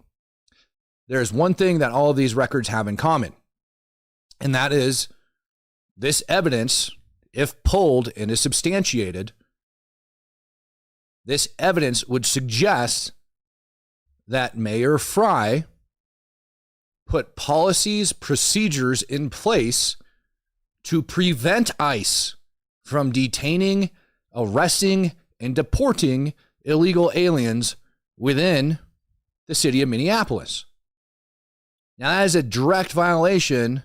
There is one thing that all of these records have in common, and that is this evidence, if pulled and is substantiated, this evidence would suggest that Mayor Frey put policies, procedures in place to prevent ICE from detaining, arresting, and deporting illegal aliens within the city of Minneapolis. Now, that is a direct violation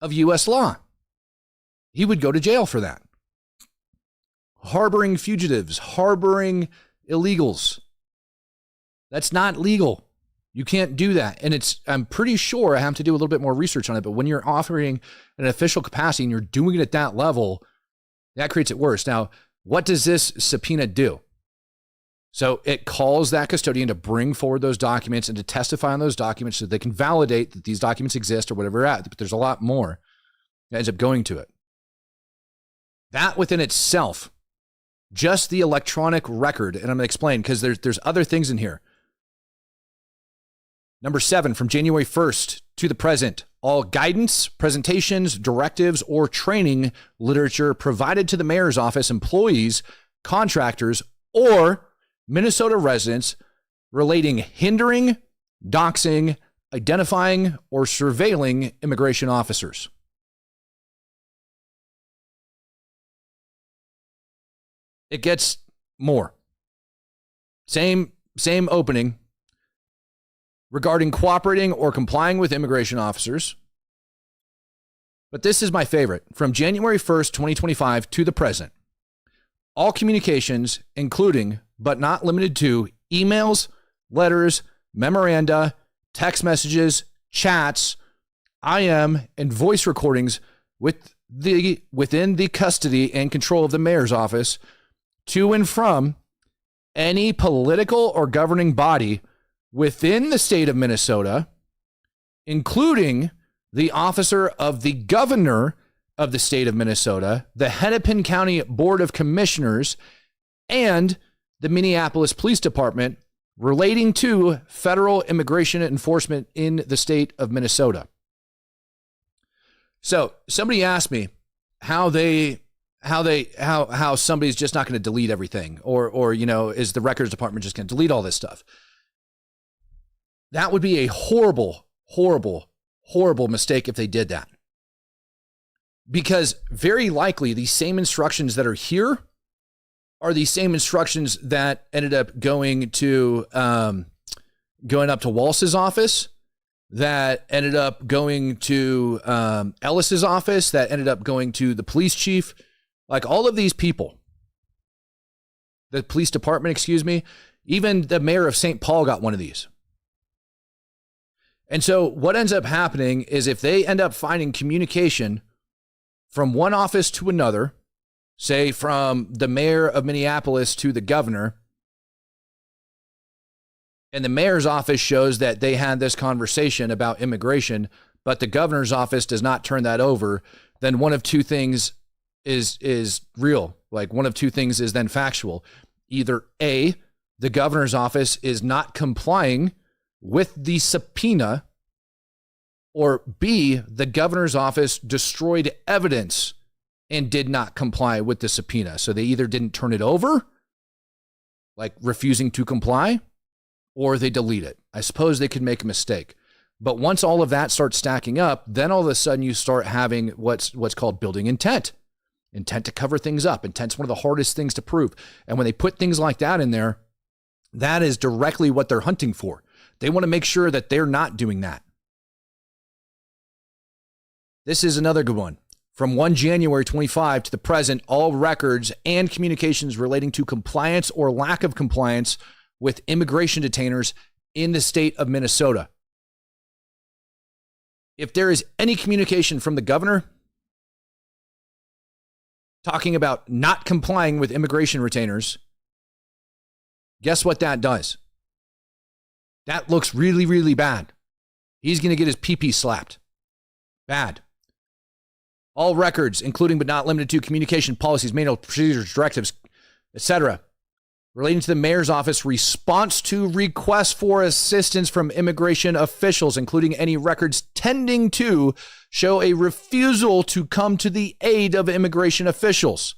of U.S. law. He would go to jail for that. Harboring fugitives, harboring illegals. That's not legal. You can't do that. And I'm pretty sure I have to do a little bit more research on it, but when you're offering an official capacity and you're doing it at that level, that creates it worse. Now, what does this subpoena do? So it calls that custodian to bring forward those documents and to testify on those documents so they can validate that these documents exist or whatever they're at. But there's a lot more that ends up going to it. That within itself, just the electronic record, and I'm going to explain because there's other things in here. Number 7, from January 1st to the present, all guidance, presentations, directives, or training literature provided to the mayor's office employees, contractors, or Minnesota residents relating hindering, doxing, identifying, or surveilling immigration officers. It gets more. Same opening. Regarding cooperating or complying with immigration officers. But this is my favorite. From January 1st, 2025 to the present, all communications, including but not limited to emails, letters, memoranda, text messages, chats, IM, and voice recordings within the custody and control of the mayor's office to and from any political or governing body within the state of Minnesota, including the officer of the governor of the state of Minnesota, the Hennepin County Board of Commissioners, and the Minneapolis Police Department relating to federal immigration enforcement in the state of Minnesota. So somebody asked me how somebody's just not going to delete everything, or you know, is the records department just going to delete all this stuff? That would be a horrible, horrible, horrible mistake if they did that. Because very likely the same instructions that are here are the same instructions that ended up going up to Walz's office that ended up going to Ellis's office, that ended up going to the police chief. Like all of these people, the police department, excuse me, even the mayor of St. Paul got one of these. And so what ends up happening is if they end up finding communication from one office to another, say from the mayor of Minneapolis to the governor, and the mayor's office shows that they had this conversation about immigration, but the governor's office does not turn that over, then one of two things is real. Like one of two things is then factual. Either A, the governor's office is not complying with the subpoena, or B, the governor's office destroyed evidence and did not comply with the subpoena. So they either didn't turn it over, like refusing to comply, or they delete it. I suppose they could make a mistake. But once all of that starts stacking up, then all of a sudden you start having what's called building intent. Intent to cover things up. Intent's one of the hardest things to prove. And when they put things like that in there, that is directly what they're hunting for. They want to make sure that they're not doing that. This is another good one. From 1 January 25 to the present, all records and communications relating to compliance or lack of compliance with immigration detainers in the state of Minnesota. If there is any communication from the governor talking about not complying with immigration retainers, guess what that does? That looks really, really bad. He's going to get his pee-pee slapped. Bad. All records, including but not limited to communication policies, manual procedures, directives, etc., relating to the mayor's office response to requests for assistance from immigration officials, including any records tending to show a refusal to come to the aid of immigration officials.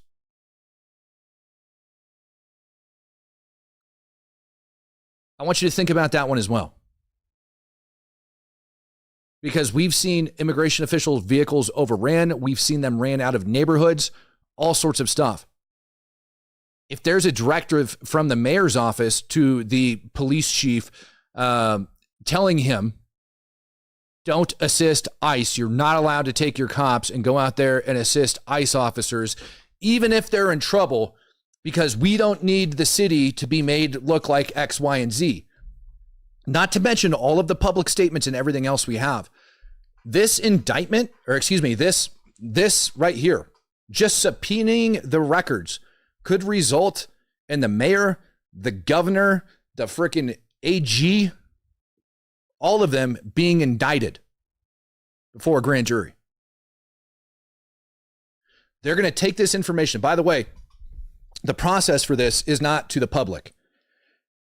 I want you to think about that one as well. Because we've seen immigration officials' vehicles overran. We've seen them ran out of neighborhoods, all sorts of stuff. If there's a directive from the mayor's office to the police chief telling him, don't assist ICE, you're not allowed to take your cops and go out there and assist ICE officers, even if they're in trouble, because we don't need the city to be made look like X, Y, and Z. Not to mention all of the public statements and everything else we have. This indictment, or excuse me, this right here, just subpoenaing the records could result in the mayor, the governor, the freaking AG, all of them being indicted before a grand jury. They're going to take this information. By the way, the process for this is not to the public.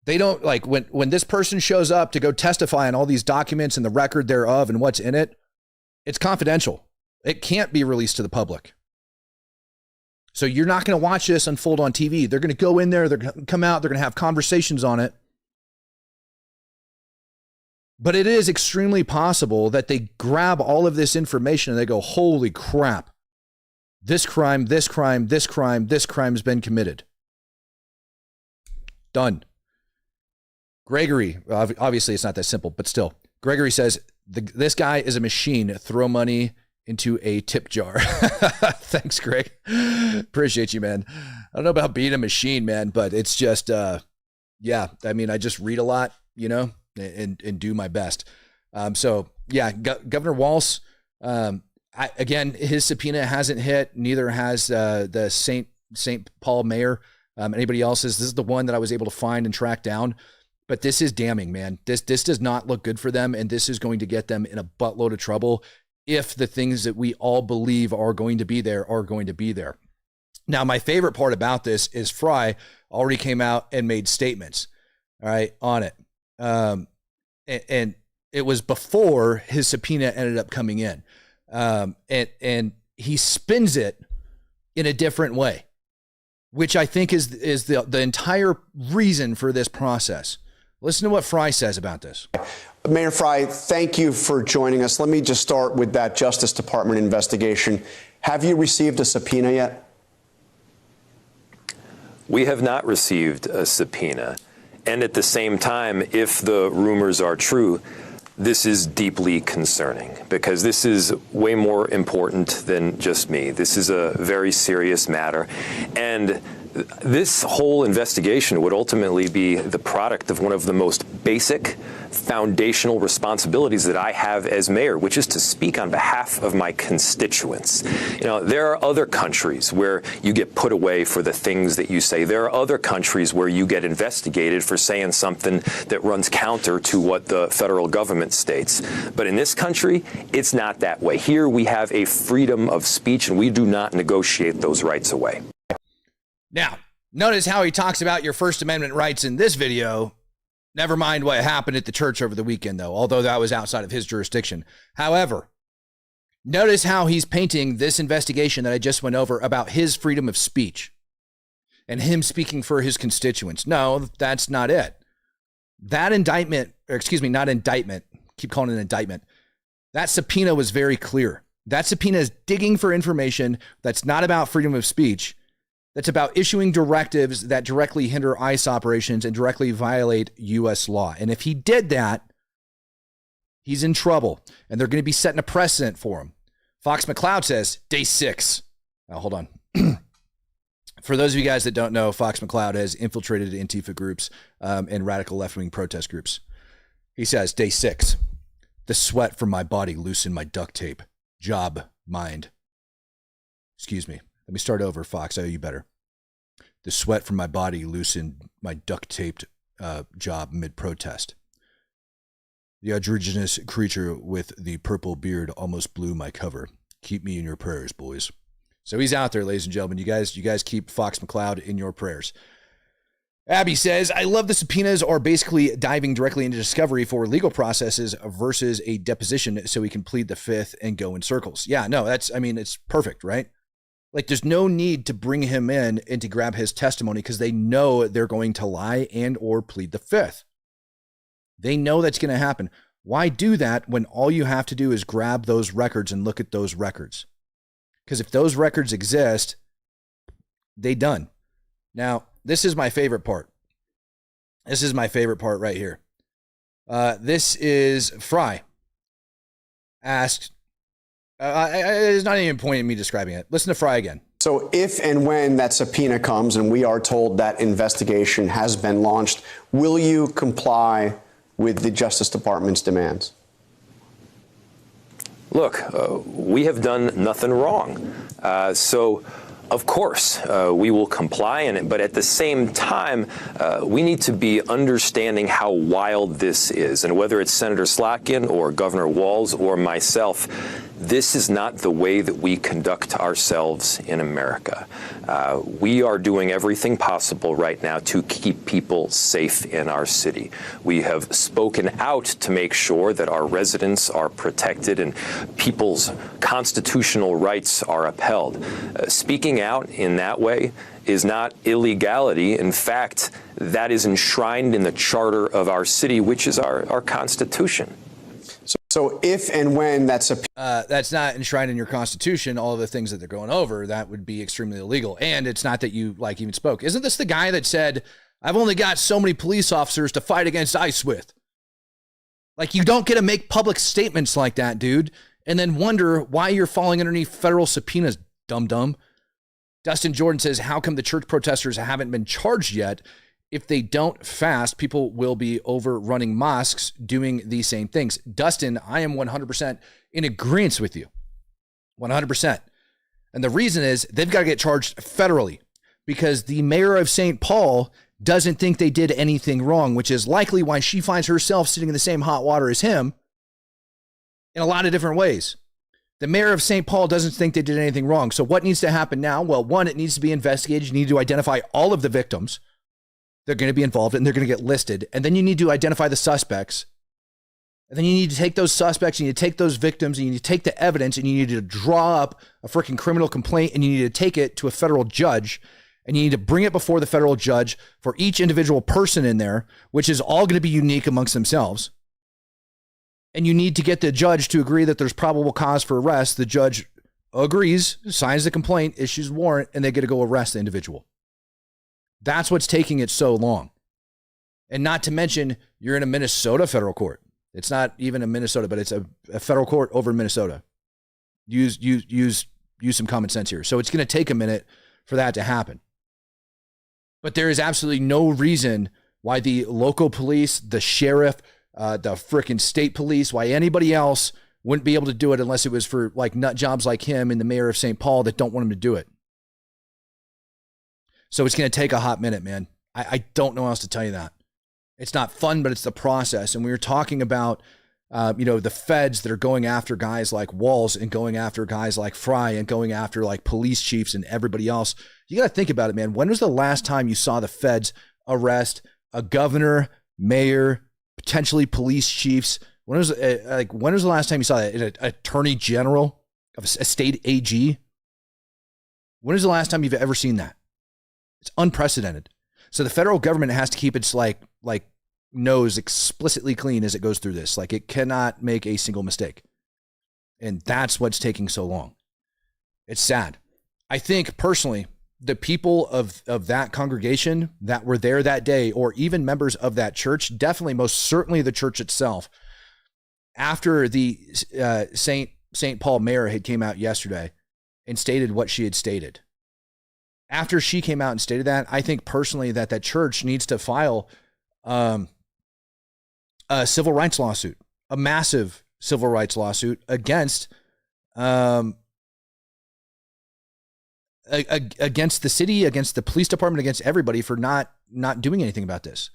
They don't, like, when this person shows up to go testify on all these documents and the record thereof and what's in it, it's confidential. It can't be released to the public. So you're not going to watch this unfold on TV. They're going to go in there, they're going to come out, they're going to have conversations on it. But it is extremely possible that they grab all of this information and they go, holy crap, this crime, this crime, this crime, this crime has been committed. Done. Gregory, obviously it's not that simple, but still. Gregory says, this guy is a machine. Throw money into a tip jar. Thanks, Greg. Appreciate you, man. I don't know about being a machine, man, but it's just, yeah, I mean, I just read a lot, you know, and do my best. So, yeah, Governor Walz, again, his subpoena hasn't hit. Neither has the St. Paul mayor, anybody else's. This is the one that I was able to find and track down. But this is damning, man. This does not look good for them, and this is going to get them in a buttload of trouble if the things that we all believe are going to be there are going to be there. Now, my favorite part about this is Frey already came out and made statements, all right, on it. And it was before his subpoena ended up coming in. And he spins it in a different way, which I think is the entire reason for this process. Listen to what Frey says about this. Mayor Frey, thank you for joining us. Let me just start with that Justice Department investigation. Have you received a subpoena yet? We have not received a subpoena. And at the same time, if the rumors are true, this is deeply concerning because this is way more important than just me. This is a very serious matter. And this whole investigation would ultimately be the product of one of the most basic foundational responsibilities that I have as mayor, which is to speak on behalf of my constituents. You know, there are other countries where you get put away for the things that you say. There are other countries where you get investigated for saying something that runs counter to what the federal government states. But in this country, it's not that way. Here we have a freedom of speech, and we do not negotiate those rights away. Now, notice how he talks about your First Amendment rights in this video. Never mind what happened at the church over the weekend, though, although that was outside of his jurisdiction. However, notice how he's painting this investigation that I just went over about his freedom of speech and him speaking for his constituents. No, that's not it. That indictment, or excuse me, not indictment, keep calling it an indictment. That subpoena was very clear. That subpoena is digging for information that's not about freedom of speech. That's about issuing directives that directly hinder ICE operations and directly violate U.S. law. And if he did that, he's in trouble. And they're going to be setting a precedent for him. Fox McCloud says, day 6. Now, hold on. For those of you guys that don't know, Fox McCloud has infiltrated Antifa groups and radical left-wing protest groups. He says, day 6. The sweat from my body loosened my duct tape. Job, mind. Excuse me. Let me start over, Fox. I owe you better. The sweat from my body loosened my duct-taped job mid-protest. The androgynous creature with the purple beard almost blew my cover. Keep me in your prayers, boys. So he's out there, ladies and gentlemen. You guys keep Fox McCloud in your prayers. Abby says, I love the subpoenas are basically diving directly into discovery for legal processes versus a deposition so we can plead the fifth and go in circles. Yeah, no, it's perfect, right? Like, there's no need to bring him in and to grab his testimony because they know they're going to lie and or plead the fifth. They know that's going to happen. Why do that when all you have to do is grab those records and look at those records? Because if those records exist, they done. Now, this is my favorite part. This is my favorite part right here. This is Frey asked, it's not even point in me describing it. Listen to Frey again. So if and when that subpoena comes and we are told that investigation has been launched, will you comply with the Justice Department's demands? Look, we have done nothing wrong. So, of course, we will comply, but at the same time, we need to be understanding how wild this is. And whether it's Senator Slotkin or Governor Walz or myself, this is not the way that we conduct ourselves in America. We are doing everything possible right now to keep people safe in our city. We have spoken out to make sure that our residents are protected and people's constitutional rights are upheld. Speaking out in that way is not illegality. In fact, that is enshrined in the charter of our city, which is our Constitution. So if and when that's not enshrined in your Constitution, all of the things that they're going over, that would be extremely illegal. And it's not that you even spoke. Isn't this the guy that said, I've only got so many police officers to fight against ICE with? Like, you don't get to make public statements like that, dude, and then wonder why you're falling underneath federal subpoenas, dum-dum. Dustin Jordan says, how come the church protesters haven't been charged yet? If they don't fast, people will be overrunning mosques doing these same things. Dustin, I am 100% in agreement with you. 100%. And the reason is they've got to get charged federally because the mayor of St. Paul doesn't think they did anything wrong, which is likely why she finds herself sitting in the same hot water as him in a lot of different ways. The mayor of St. Paul doesn't think they did anything wrong. So what needs to happen now? Well, one, it needs to be investigated. You need to identify all of the victims. They're going to be involved and they're going to get listed. And then you need to identify the suspects. And then you need to take those suspects and you need to take those victims and you need to take the evidence and you need to draw up a freaking criminal complaint and you need to take it to a federal judge and you need to bring it before the federal judge for each individual person in there, which is all going to be unique amongst themselves. And you need to get the judge to agree that there's probable cause for arrest. The judge agrees, signs the complaint, issues warrant, and they get to go arrest the individual. That's what's taking it so long. And not to mention, you're in a Minnesota federal court. It's not even in Minnesota, but it's a federal court over in Minnesota. Use some common sense here. So it's going to take a minute for that to happen. But there is absolutely no reason why the local police, the sheriff, the frickin' state police, why anybody else wouldn't be able to do it unless it was for like nut jobs like him and the mayor of St. Paul that don't want him to do it. So it's going to take a hot minute, man. I don't know how else to tell you that. It's not fun, but it's the process. And we were talking about, the feds that are going after guys like Walz and going after guys like Frey and going after like police chiefs and everybody else. You got to think about it, man. When was the last time you saw the feds arrest a governor, mayor, potentially police chiefs? When was the last time you saw that? An attorney general of a state AG? When is the last time you've ever seen that? It's unprecedented. So the federal government has to keep its like nose explicitly clean as it goes through this. Like it cannot make a single mistake. And that's what's taking so long. It's sad. I think personally, the people of that congregation that were there that day, or even members of that church, definitely, most certainly the church itself, after the St. Paul mayor had came out yesterday and stated what she had stated. After she came out and stated that, I think personally that church needs to file a civil rights lawsuit, a massive civil rights lawsuit against against the city, against the police department, against everybody for not doing anything about this.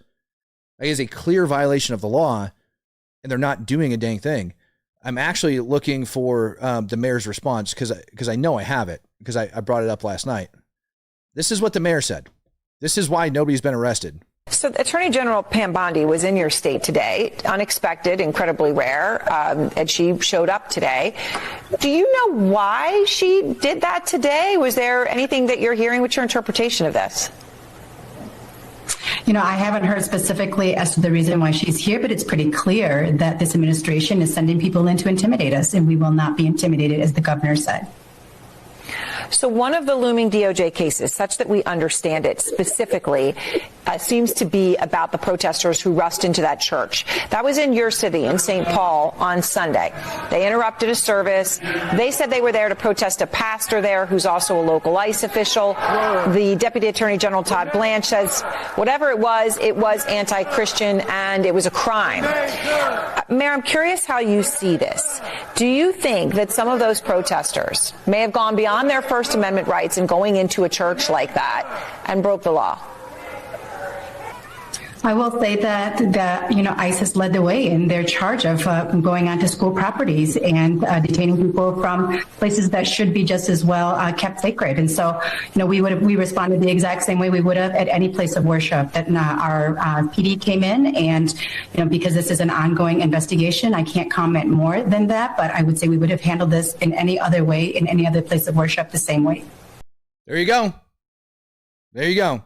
It is a clear violation of the law, and they're not doing a dang thing. I'm actually looking for the mayor's response because I know I have it because I brought it up last night. This is what the mayor said. This is why nobody's been arrested. So Attorney General Pam Bondi was in your state today, unexpected, incredibly rare, and she showed up today. Do you know why she did that today? Was there anything that you're hearing? What's your interpretation of this? I haven't heard specifically as to the reason why she's here, but it's pretty clear that this administration is sending people in to intimidate us, and we will not be intimidated, as the governor said. So one of the looming DOJ cases, such that we understand it specifically, seems to be about the protesters who rushed into that church. That was in your city, in St. Paul, on Sunday. They interrupted a service. They said they were there to protest a pastor there who's also a local ICE official. The Deputy Attorney General Todd Blanche says whatever it was anti-Christian and it was a crime. Mayor, I'm curious how you see this. Do you think that some of those protesters may have gone beyond their First Amendment rights in going into a church like that and broke the law? I will say that ICE has led the way in their charge of going onto school properties and detaining people from places that should be just as well kept sacred. And so, we responded the exact same way we would have at any place of worship. That our PD came in, and because this is an ongoing investigation, I can't comment more than that. But I would say we would have handled this in any other way, in any other place of worship, the same way. There you go. There you go.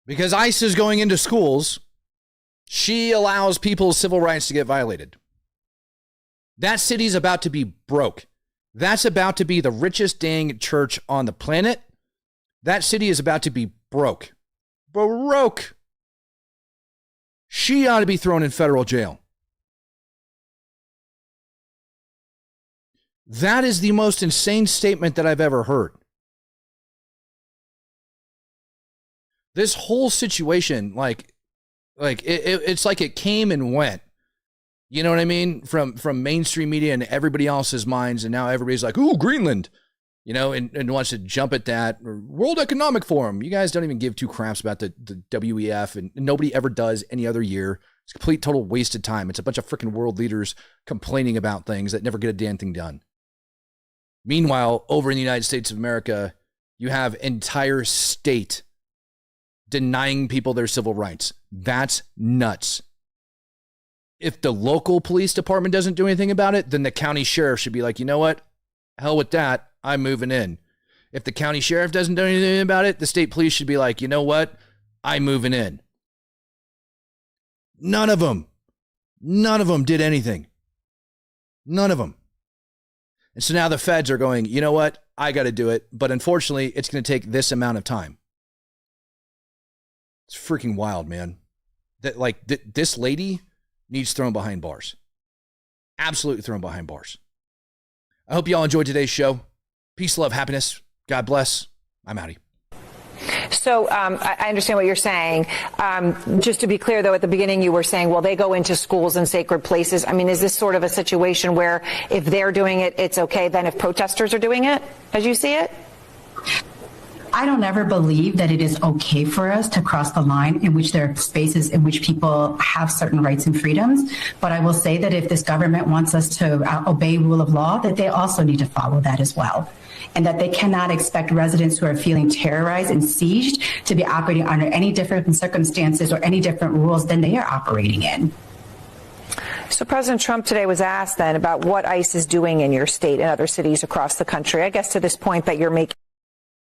Because ICE is going into schools, she allows people's civil rights to get violated. That city's about to be broke. That's about to be the richest dang church on the planet. That city is about to be broke. Broke. She ought to be thrown in federal jail. That is the most insane statement that I've ever heard. This whole situation, it's like it came and went. You know what I mean? From mainstream media and everybody else's minds, and now everybody's like, "Ooh, Greenland," and wants to jump at that. World Economic Forum. You guys don't even give two craps about the WEF, and nobody ever does any other year. It's a complete, total waste of time. It's a bunch of freaking world leaders complaining about things that never get a damn thing done. Meanwhile, over in the United States of America, you have entire state denying people their civil rights. That's nuts. If the local police department doesn't do anything about it, then the county sheriff should be like, you know what? Hell with that. I'm moving in. If the county sheriff doesn't do anything about it, the state police should be like, you know what? I'm moving in. None of them did anything. None of them. And so now the feds are going, you know what? I got to do it. But unfortunately, it's going to take this amount of time. It's freaking wild, man. That this lady needs thrown behind bars. Absolutely thrown behind bars. I hope you all enjoyed today's show. Peace, love, happiness. God bless. I'm outie. So I understand what you're saying. Just to be clear, though, at the beginning you were saying, well, they go into schools and sacred places. I mean, is this sort of a situation where if they're doing it, it's okay, then if protesters are doing it, as you see it? I don't ever believe that it is okay for us to cross the line in which there are spaces in which people have certain rights and freedoms. But I will say that if this government wants us to obey rule of law, that they also need to follow that as well. And that they cannot expect residents who are feeling terrorized and sieged to be operating under any different circumstances or any different rules than they are operating in. So President Trump today was asked then about what ICE is doing in your state and other cities across the country. I guess to this point that you're making